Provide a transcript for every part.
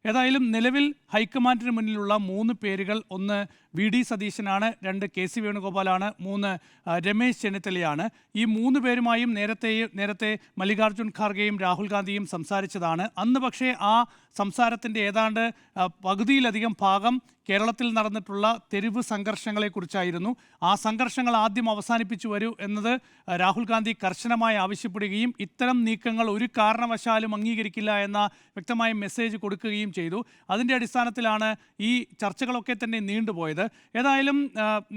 ഏതായാലും നിലവിൽ ഹൈക്കമാൻഡിന് മുന്നിലുള്ള 3 പേരുകൾ, ഒന്ന് വി.ഡി. സതീശനാണ്, 2 കെ.സി. വേണുഗോപാലാണ്, 3 രമേശ് ചെന്നിത്തലയാണ്. ഈ 3 പേരുമായും നേരത്തെ മല്ലികാർജ്ജുൻ ഖാർഗെയും രാഹുൽ ഗാന്ധിയും സംസാരിച്ചതാണ്. അന്ന് പക്ഷേ ആ സംസാരത്തിൻ്റെ ഏതാണ്ട് പകുതിയിലധികം ഭാഗം കേരളത്തിൽ നടന്നിട്ടുള്ള തെരുവ് സംഘർഷങ്ങളെക്കുറിച്ചായിരുന്നു. ആ സംഘർഷങ്ങൾ ആദ്യം അവസാനിപ്പിച്ചു വരൂ എന്നത് രാഹുൽ ഗാന്ധി കർശനമായി ആവശ്യപ്പെടുകയും ഇത്തരം നീക്കങ്ങൾ ഒരു കാരണവശാലും അംഗീകരിക്കില്ല എന്ന വ്യക്തമായ മെസ്സേജ് കൊടുക്കുകയും ചെയ്തു. അതിൻ്റെ അടിസ്ഥാനത്തിലാണ് ഈ ചർച്ചകളൊക്കെ തന്നെ നീണ്ടുപോയത്. ഏതായാലും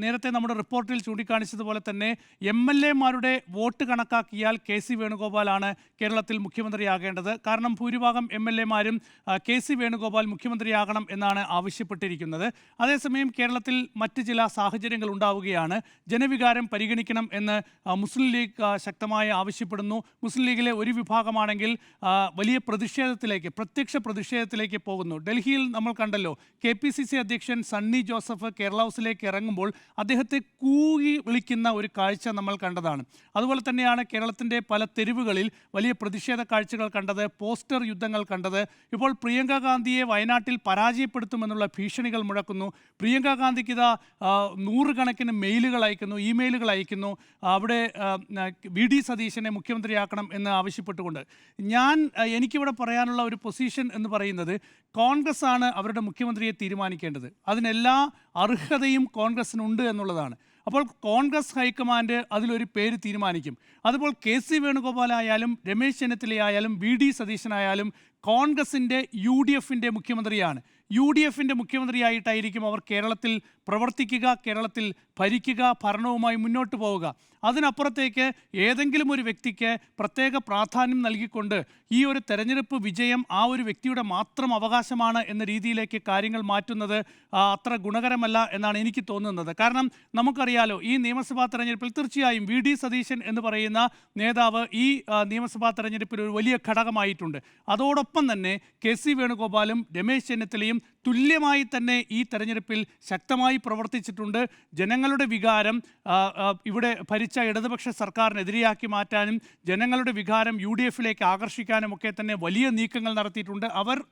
നേരത്തെ നമ്മുടെ റിപ്പോർട്ടിൽ ചൂണ്ടിക്കാണിച്ചതുപോലെ തന്നെ MLA-മാരുടെ വോട്ട് കണക്കാക്കിയാൽ കെ.സി. വേണുഗോപാലാണ് കേരളത്തിൽ മുഖ്യമന്ത്രിയാകേണ്ടത്. കാരണം ഭൂരിഭാഗം MLA-മാരും കെ.സി. വേണുഗോപാൽ മുഖ്യമന്ത്രിയാകണം എന്നാണ് ആവശ്യപ്പെട്ടിരിക്കുന്നത്. അതേസമയം കേരളത്തിൽ മറ്റ് ചില സാഹചര്യങ്ങൾ ഉണ്ടാവുകയാണ്. ജനവികാരം പരിഗണിക്കണം എന്ന് മുസ്ലിം ലീഗ് ശക്തമായി ആവശ്യപ്പെടുന്നു. മുസ്ലിം ലീഗിലെ ഒരു വിഭാഗമാണെങ്കിൽ വലിയ പ്രത്യക്ഷ പ്രതിഷേധത്തിലേക്ക് പോകുന്നു. ഡൽഹിയിൽ നമ്മൾ കണ്ടല്ലോ, KPCC അധ്യക്ഷൻ സണ്ണി ജോസഫ് കേരള ഹൗസിലേക്ക് ഇറങ്ങുമ്പോൾ അദ്ദേഹത്തെ കൂകി വിളിക്കുന്ന ഒരു കാഴ്ച നമ്മൾ കണ്ടതാണ്. അതുപോലെ തന്നെയാണ് കേരളത്തിൻ്റെ പല തെരുവുകളിൽ വലിയ പ്രതിഷേധ കാഴ്ചകൾ കണ്ടത്, പോസ്റ്റർ യുദ്ധങ്ങൾ കണ്ടത്. ഇപ്പോൾ പ്രിയങ്ക ഗാന്ധിയെ വയനാട്ടിൽ പരാജയപ്പെടുത്തുമെന്നുള്ള ഭീഷണികൾ മുഴക്കുന്നു. പ്രിയങ്ക ഗാന്ധിക്ക് ഇതാ 100 കണക്കിന് ഇമെയിലുകൾ അയക്കുന്നു അവിടെ വി.ഡി. സതീശനെ മുഖ്യമന്ത്രിയാക്കണം എന്ന് ആവശ്യപ്പെട്ടുകൊണ്ട്. എനിക്കിവിടെ പറയാനുള്ള ഒരു പൊസിഷൻ എന്ന് പറയുന്നത്, കോൺഗ്രസ് ആണ് അവരുടെ മുഖ്യമന്ത്രിയെ തീരുമാനിക്കേണ്ടത്. അതിനെല്ലാ അർഹതയും കോൺഗ്രസിനുണ്ട് എന്നുള്ളതാണ്. അപ്പോൾ കോൺഗ്രസ് ഹൈക്കമാൻഡ് അതിലൊരു പേര് തീരുമാനിക്കും. അതുപോലെ കെ.സി. വേണുഗോപാലായാലും രമേശ് ചെന്നിത്തലയായാലും വി.ഡി. സതീശനായാലും കോൺഗ്രസിൻ്റെ UDFൻ്റെ മുഖ്യമന്ത്രിയാണ്. UDFൻ്റെ മുഖ്യമന്ത്രിയായിട്ടായിരിക്കും അവർ കേരളത്തിൽ പ്രവർത്തിക്കുക, കേരളത്തിൽ ഭരിക്കുക, ഭരണവുമായി മുന്നോട്ട് പോവുക. അതിനപ്പുറത്തേക്ക് ഏതെങ്കിലും ഒരു വ്യക്തിക്ക് പ്രത്യേക പ്രാധാന്യം നൽകിക്കൊണ്ട് ഈ ഒരു തെരഞ്ഞെടുപ്പ് വിജയം ആ ഒരു വ്യക്തിയുടെ മാത്രം അവകാശമാണ് എന്ന രീതിയിലേക്ക് കാര്യങ്ങൾ മാറ്റുന്നത് അത്ര ഗുണകരമല്ല എന്നാണ് എനിക്ക് തോന്നുന്നത്. കാരണം നമുക്കറിയാലോ, ഈ നിയമസഭാ തെരഞ്ഞെടുപ്പിൽ തീർച്ചയായും വി.ഡി. സതീശൻ എന്ന് പറയുന്ന നേതാവ് ഈ നിയമസഭാ തെരഞ്ഞെടുപ്പിൽ ഒരു വലിയ ഘടകമായിട്ടുണ്ട്. അതോടൊപ്പം തന്നെ കെ.സി. വേണുഗോപാലും രമേശ് ചെന്നിത്തലയും തുല്യമായി തന്നെ ഈ തെരഞ്ഞെടുപ്പിൽ ശക്തമായി പ്രവർത്തിച്ചിട്ടുണ്ട്. ജനങ്ങളുടെ വികാരം ഇവിടെ ഭരിച്ച ഇടതുപക്ഷ സർക്കാരിനെതിരെയാക്കി മാറ്റാനും ജനങ്ങളുടെ വികാരം UDFലേക്ക് ആകർഷിക്കാനും ഒക്കെ തന്നെ വലിയ നീക്കങ്ങൾ നടത്തിയിട്ടുണ്ട്.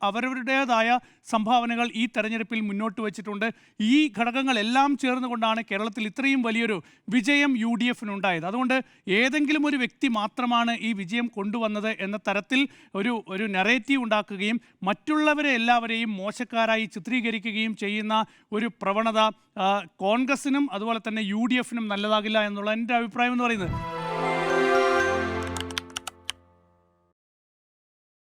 അവരവരുടേതായ സംഭാവനകൾ ഈ തെരഞ്ഞെടുപ്പിൽ മുന്നോട്ട് വച്ചിട്ടുണ്ട്. ഈ ഘടകങ്ങളെല്ലാം ചേർന്നുകൊണ്ടാണ് കേരളത്തിൽ ഇത്രയും വലിയൊരു വിജയം UDFനുണ്ടായത്. അതുകൊണ്ട് ഏതെങ്കിലും ഒരു വ്യക്തി മാത്രമാണ് ഈ വിജയം കൊണ്ടുവന്നത് എന്ന തരത്തിൽ ഒരു നറേറ്റീവ് ഉണ്ടാക്കുകയും മറ്റുള്ളവരെ എല്ലാവരെയും മോശക്കാരായി ചിത്രീകരിക്കുകയും ചെയ്യുന്ന ഒരു പ്രവണത കോൺഗ്രസിനും അതുപോലെ തന്നെ UDFനും നല്ലതാകില്ല എന്നുള്ള എൻ്റെ അഭിപ്രായം എന്ന് പറയുന്നത്.